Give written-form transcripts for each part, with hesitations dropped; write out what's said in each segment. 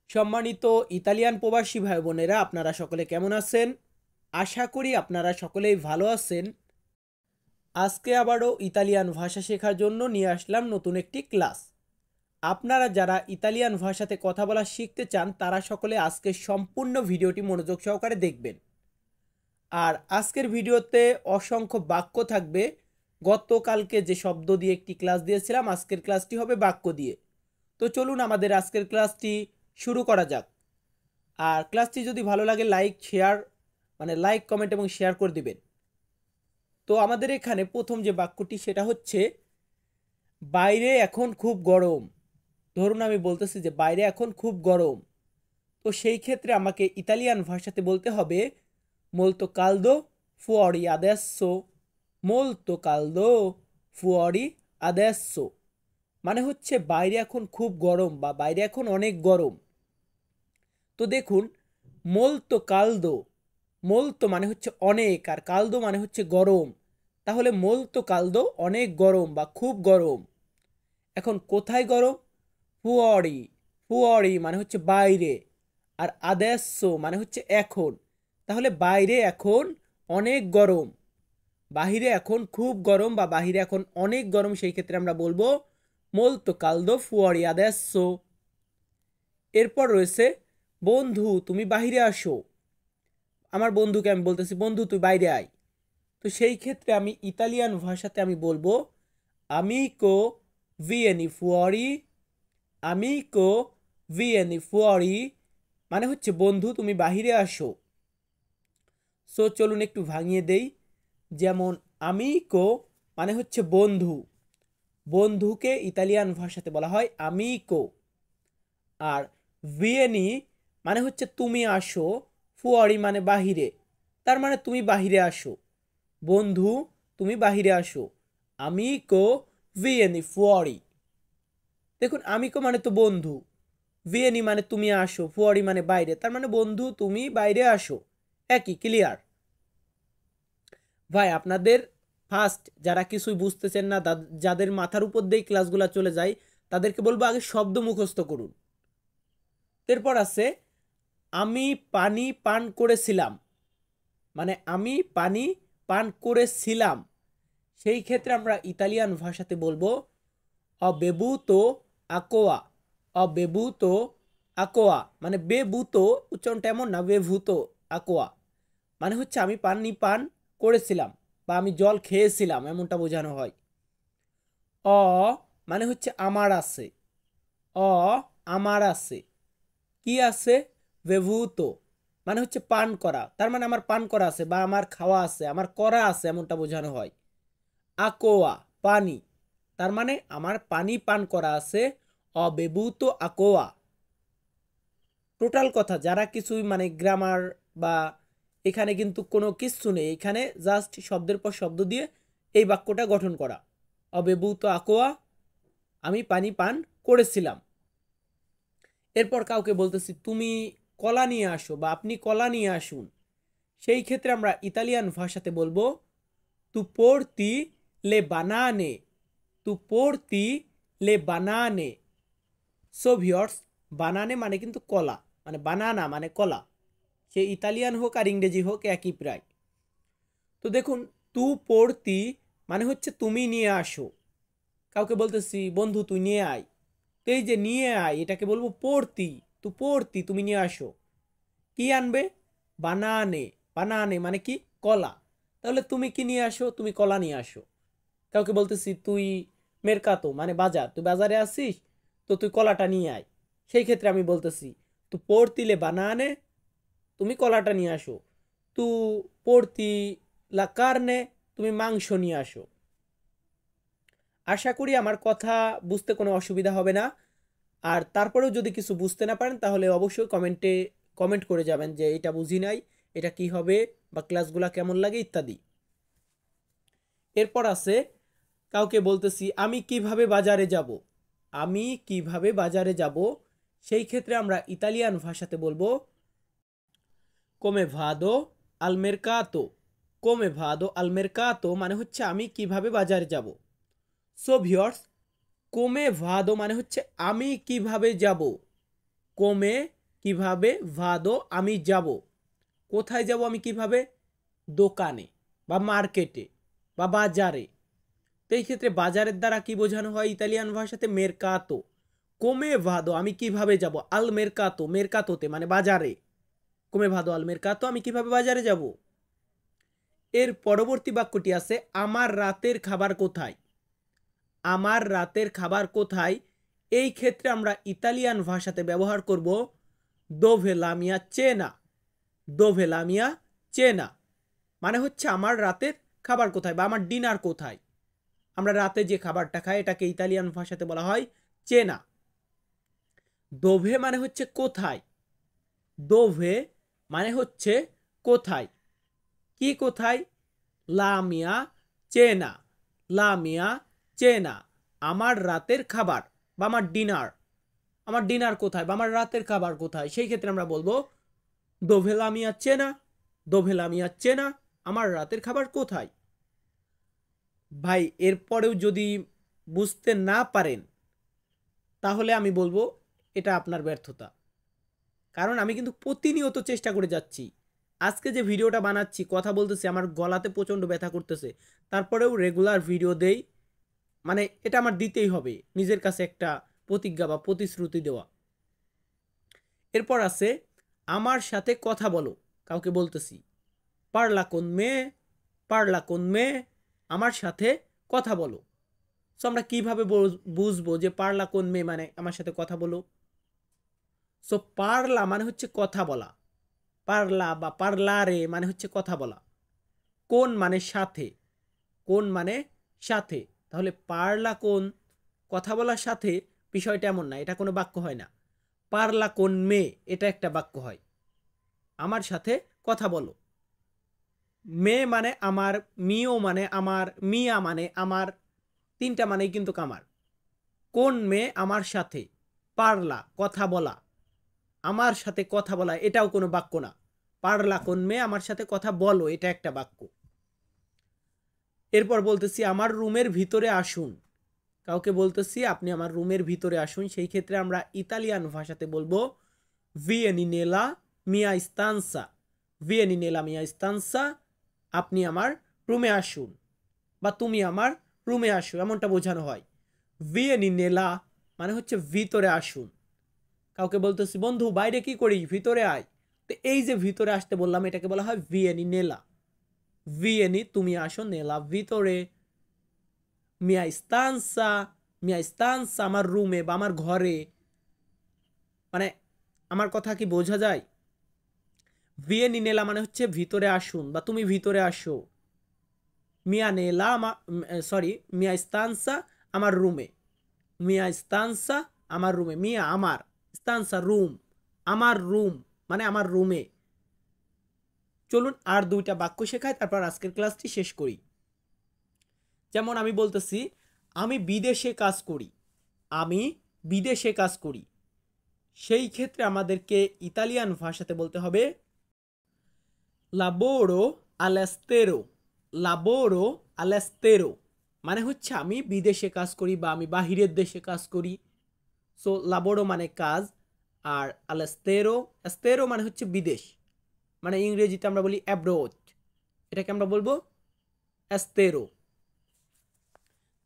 সম্মানিত ইতালিয়ান প্রবাসী ভাই বোনেরা, আপনারা সকলে কেমন আছেন? আশা করি আপনারা সকলেই ভালো আছেন। আজকে আবারও ইতালিয়ান ভাষা শেখার জন্য নিয়ে আসলাম নতুন একটি ক্লাস। আপনারা যারা ইতালিয়ান ভাষাতে কথা বলা শিখতে চান তারা সকলে আজকের সম্পূর্ণ ভিডিওটি মনোযোগ সহকারে দেখবেন। আর আজকের ভিডিওতে অসংখ্য বাক্য থাকবে। গতকালকে যে শব্দ দিয়ে একটি ক্লাস দিয়েছিলাম, আজকের ক্লাসটি হবে বাক্য দিয়ে। তো চলুন আমাদের আজকের ক্লাসটি শুরু করা যাক। আর ক্লাসটি যদি ভালো লাগে লাইক কমেন্ট এবং শেয়ার করে দিবেন। তো আমাদের এখানে প্রথম যে বাক্যটি সেটা হচ্ছে বাইরে এখন খুব গরম। ধরুন আমি বলতেছি যে বাইরে এখন খুব গরম, তো সেই ক্ষেত্রে আমাকে ইতালিয়ান ভাষাতে বলতে হবে molto caldo fuori adesso, molto caldo fuori adesso, মানে হচ্ছে বাইরে এখন খুব গরম বা বাইরে এখন অনেক গরম। তো দেখুন, মোলতো কালদো, মোলতো মানে হচ্ছে অনেক আর কালদো মানে হচ্ছে গরম। তাহলে মোলতো কালদো অনেক গরম বা খুব গরম। এখন কোথায় গরম? ফুয়ারি, ফুয়ারি মানে হচ্ছে বাইরে, আর আদেসো মানে হচ্ছে এখন। তাহলে বাইরে এখন অনেক গরম, বাহিরে এখন খুব গরম বা বাহিরে এখন অনেক গরম, সেই ক্ষেত্রে আমরা বলবো মোলতো কালদো ফুয়ারি আদেসো। এরপর রয়েছে বন্ধু তুমি বাহিরে আসো। আমার বন্ধুকে আমি বলতেছি বন্ধু তুই বাইরে আয়। তো সেই ক্ষেত্রে আমি ইতালিয়ান ভাষাতে আমি বলবো আমিকো ভিয়েনি ফুয়ারি, আমিকো ভিয়েনি ফুয়ারি, মানে হচ্ছে বন্ধু তুমি বাহিরে আসো। সো চলুন একটু ভাঙিয়ে দেই। যেমন আমিকো মানে হচ্ছে বন্ধু, বন্ধুকে ইতালিয়ান ভাষাতে বলা হয় আমিকো। আর ভিয়েনি মানে হচ্ছে তুমি আসো, ফুয়ারি মানে বাহিরে, তার মানে তুমি বাহিরে আসো। বন্ধু তুমি বাহিরে আসো, আমিকো ভিয়েনি ফুয়ারি। দেখুন আমিকো মানে তো বন্ধু, ভিয়েনি মানে তুমি আসো, ফুয়ারি মানে বাইরে, তার মানে বন্ধু তুমি বাইরে আসো। একই, ক্লিয়ার? ভাই আপনাদের ফার্স্ট যারা কিছুই বুঝতেছেন না, যাদের মাথার উপর দিয়ে ক্লাসগুলো চলে যায়, তাদেরকে বলবো আগে শব্দ মুখস্থ করুন। এরপর আছে আমি পানি পান করেছিলাম, মানে আমি পানি পান করেছিলাম। সেই ক্ষেত্রে আমরা ইতালিয়ান ভাষাতে বলবো অবেবুতো আকোয়া, অবেবুতো আকোয়া, মানে বেবুতো উচ্চারণটা এমন না, বেভূত আকোয়া মানে হচ্ছে আমি পানি পান করেছিলাম বা আমি জল খেয়েছিলাম, এমনটা বোঝানো হয়। অ মানে হচ্ছে আমার আছে, অ আমার আছে, কি আছে? বেভূত মানে হচ্ছে পান করা, তার মানে আমার পান করা আছে বা আমার খাওয়া আছে, আমার করা আছে, এমনটা বোঝানো হয়। আকোয়া পানি, তার মানে আমার পানি পান করা আছে, অবেবুত আকোয়া। টোটাল কথা, যারা কিছুই মানে গ্রামার বা এখানে কিন্তু কোনো কিছু নেই, এখানে জাস্ট শব্দের পর শব্দ দিয়ে এই বাক্যটা গঠন করা। অবেবুত আকোয়া, আমি পানি পান করেছিলাম। এরপর কাউকে বলতেছি তুমি কলা নিয়ে আসো বা আপনি কলা নিয়ে আসুন। সেই ক্ষেত্রে আমরা ইতালিয়ান ভাষাতে বলবো তু পোর্তি লে বানানে, তু পোর্তি লে বানানে। সো ভিউয়ার্স, বানানে মানে কিন্তু কলা, মানে বানানা মানে কলা, সে ইতালিয়ান হোক আর ইংরেজি হোক একই প্রায়। তো দেখুন তু পোর্তি মানে হচ্ছে তুমি নিয়ে আসো। কাউকে বলতেছি বন্ধু তুই নিয়ে আয়, তো এই যে নিয়ে আয় এটাকে বলবো পোর্তি, তু পোর্তি তুমি নিয়ে আসো। কি আনবে? বানানে, বানানে মানে কি? কলা। তাহলে তুমি কি নিয়ে আসো? তুমি কলা নিয়ে আসো। কাউকে বলতেছি তুই মেরকাতো মানে বাজার, তুই বাজারে আসিস, তো তুই কলাটা নিয়ে আয়। সেই ক্ষেত্রে আমি বলতেছি তু পড়তিলে বানানে, তুমি কলাটা নিয়ে আসো। তু পড়তি লা কার্নে, তুমি মাংস নিয়ে আসো। আশা করি আমার কথা বুঝতে কোনো অসুবিধা হবে না। আর তারপরেও যদি কিছু বুঝতে না পারেন তাহলে অবশ্যই কমেন্ট করে যাবেন যে এটা বুঝি নাই, এটা কি হবে বা ক্লাসগুলা কেমন লাগে ইত্যাদি। এরপর আছে কাউকে বলতেছি আমি কিভাবে বাজারে যাব, আমি কিভাবে বাজারে যাব। সেই ক্ষেত্রে আমরা ইতালিয়ান ভাষাতে বলবো কোমে ভাদো আল মেরকাতো, কোমে ভাদো আল মেরকাতো মানে হচ্ছে আমি কিভাবে বাজারে যাব। সো ভিউয়ার্স, কোমে ভাদো মানে হচ্ছে আমি কিভাবে যাব, কোমে কিভাবে ভাদো আমি যাব, কোথায় যাব আমি কিভাবে, দোকানে বা মার্কেটে বা বাজারে। তো এই ক্ষেত্রে বাজারের দ্বারা কি বোঝানো হয় ইতালিয়ান ভাষাতে, মেরকাতো। কোমে ভাদো আমি কিভাবে যাব, আল মেরকাতো, মেরকাতোতে মানে বাজারে, কোমে ভাদো আল মেরকাতো আমি কিভাবে বাজারে যাব। এর পরবর্তী বাক্যটি আছে আমার রাতের খাবার কোথায়। আমার রাতের খাবার কোথায়, এই ক্ষেত্রে আমরা ইতালিয়ান ভাষাতে ব্যবহার করব দোভে লা মিয়া চেনা। দোভে লা মিয়া চেনা মানে হচ্ছে আমার রাতের খাবার কোথায় বা আমার ডিনার কোথায়। আমরা রাতে যে খাবারটা খাই এটাকে ইতালিয়ান ভাষাতে বলা হয় চেনা। দোভে মানে হচ্ছে কোথায়, দোভে মানে হচ্ছে কোথায়, কি কোথায়, লামিয়া চেনা, লামিয়া চেনা আমার রাতের খাবার বা আমার ডিনার, আমার ডিনার কোথায় বা আমার রাতের খাবার কোথায়। সেই ক্ষেত্রে আমরা বলবো দোভে লামিয়া চেনা, দোভে লামিয়া চেনা আমার রাতের খাবার কোথায়। ভাই এরপরেও যদি বুঝতে না পারেন তাহলে আমি বলবো এটা আপনার ব্যর্থতা, কারণ আমি কিন্তু প্রতিনিয়ত চেষ্টা করে যাচ্ছি। আজকে যে ভিডিওটা বানাচ্ছি, কথা বলতেছি, আমার গলাতে প্রচণ্ড ব্যথা করতেছে, তারপরেও রেগুলার ভিডিও দেই, মানে এটা আমার দিতেই হবে, নিজের কাছে একটা প্রতিজ্ঞা বা প্রতিশ্রুতি দেওয়া। এরপর আছে আমার সাথে কথা বলো, কাউকে বলতেছি, পারলা কোন মেয়ে, পারলা কোন মেয়ে আমার সাথে কথা বলো। সো আমরা কিভাবে বুঝবো যে পারলা কোন মেয়ে মানে আমার সাথে কথা বলো। সো পারলা মানে হচ্ছে কথা বলা, পারলা বা পারলারে মানে হচ্ছে কথা বলা, কোন মানে সাথে, কোন মানে সাথে, তাহলে পারলা কোন কথা বলার সাথে, বিষয়টা এমন না, এটা কোনো বাক্য হয় না। পারলা কোন মেয়ে এটা একটা বাক্য হয়, আমার সাথে কথা বলো। মেয়ে মানে আমার, মিও মানে আমার, মিয়া মানে আমার, তিনটা মানেই কিন্তু আমার। কোন মেয়ে আমার সাথে, পারলা কথা বলা, আমার সাথে কথা বলা এটাও কোনো বাক্য না। পারলা কোন মেয়ে আমার সাথে কথা বলো এটা একটা বাক্য। এরপর বলতেছি আমার রুমের ভিতরে আসুন, কাউকে বলতেছি আপনি আমার রুমের ভিতরে আসুন, সেই ক্ষেত্রে আমরা ইতালিয়ান ভাষাতে বলবো ভিয়েনি নেলা মিয়া স্তানসা, ভিয়েনি নেলা মিয়া স্তানসা আপনি আমার রুমে আসুন বা তুমি আমার রুমে আসো, এমনটা বোঝানো হয়। ভিয়েনি নেলা মানে হচ্ছে ভিতরে আসুন। কাউকে বলতেছি বন্ধু বাইরে কি করিস, ভিতরে আয়, তো এই যে ভিতরে আসতে বললাম এটাকে বলা হয় ভিয়েনি নেলা। ভিয়েনি তুমি আসো, নেলা ভিতরে, মিয়া স্তানসা, মিয়া স্তানসা আমার রুমে বা আমার ঘরে, মানে আমার কথা কি বোঝা যায়। ভিয়েনি নেলা মানে হচ্ছে ভিতরে আসুন বা তুমি ভিতরে আসো। মিয়া নেলা সরি মিয়া স্তানসা আমার রুমে, মিয়া স্তানসা আমার রুমে, মিয়া আমার, স্তানসা রুম, আমার রুম মানে আমার রুমে। চলুন আর দুইটা বাক্য শেখাই, তারপর আজকের ক্লাসটি শেষ করি। যেমন আমি বলতেছি আমি বিদেশে কাজ করি, আমি বিদেশে কাজ করি, সেই ক্ষেত্রে আমাদেরকে ইতালিয়ান ভাষাতে বলতে হবে লাবোরো আলেস্তেরো, লাবোরো আলেস্তেরো মানে হচ্ছে আমি বিদেশে কাজ করি বা আমি বাহিরের দেশে কাজ করি। সো লাবোরো মানে কাজ, আর আলেস্তেরো, এস্তেরো মানে হচ্ছে বিদেশ, মানে ইংরেজিতে আমরা বলি অ্যাব্রোড, এটাকে আমরা বলবো এস্তেরো।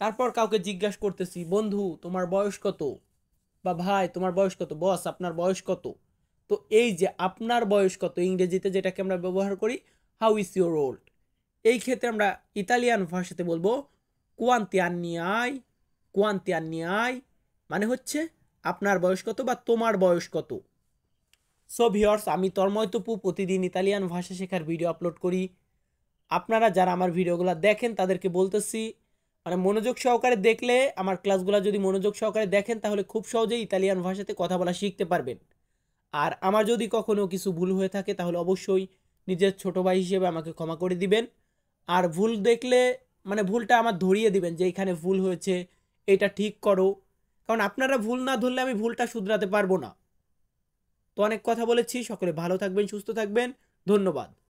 তারপর কাউকে জিজ্ঞাসা করতেছি বন্ধু তোমার বয়স কত, বা ভাই তোমার বয়স কত, বস আপনার বয়স কত। তো এই যে আপনার বয়স কত ইংরেজিতে যেটাকে আমরা ব্যবহার করি হাউ ইজ ইউর ওল্ড, এই ক্ষেত্রে আমরা ইতালিয়ান ভাষাতে বলবো কোয়ান্তি আন্নি আই, কোয়ান্তি আন্নি আই মানে হচ্ছে আপনার বয়স কত বা তোমার বয়স কত। সো ভিউয়ার্স আমি তন্ময় তপু প্রতিদিন ইতালিয়ান ভাষা শেখার ভিডিও আপলোড করি। আপনারা যারা আমার ভিডিওগুলো দেখেন তাদেরকে বলতেছি মানে মনোযোগ সহকারে দেখলে, আমার ক্লাসগুলো যদি মনোযোগ সহকারে দেখেন তাহলে খুব সহজেই ইতালিয়ান ভাষাতে কথা বলা শিখতে পারবেন। আর আমার যদি কখনো কিছু ভুল হয়ে থাকে তাহলে অবশ্যই নিজের ছোট ভাই হিসেবে আমাকে ক্ষমা করে দিবেন। আর ভুল দেখলে মানে ভুলটা আমার ধরিয়ে দিবেন যে এখানে ভুল হয়েছে, এটা ঠিক করো, কারণ আপনারা ভুল না ধরলে আমি ভুলটা শুধরাতে পারবো না। তো অনেক কথা বলেছি, সকলে ভালো থাকবেন, সুস্থ থাকবেন, ধন্যবাদ।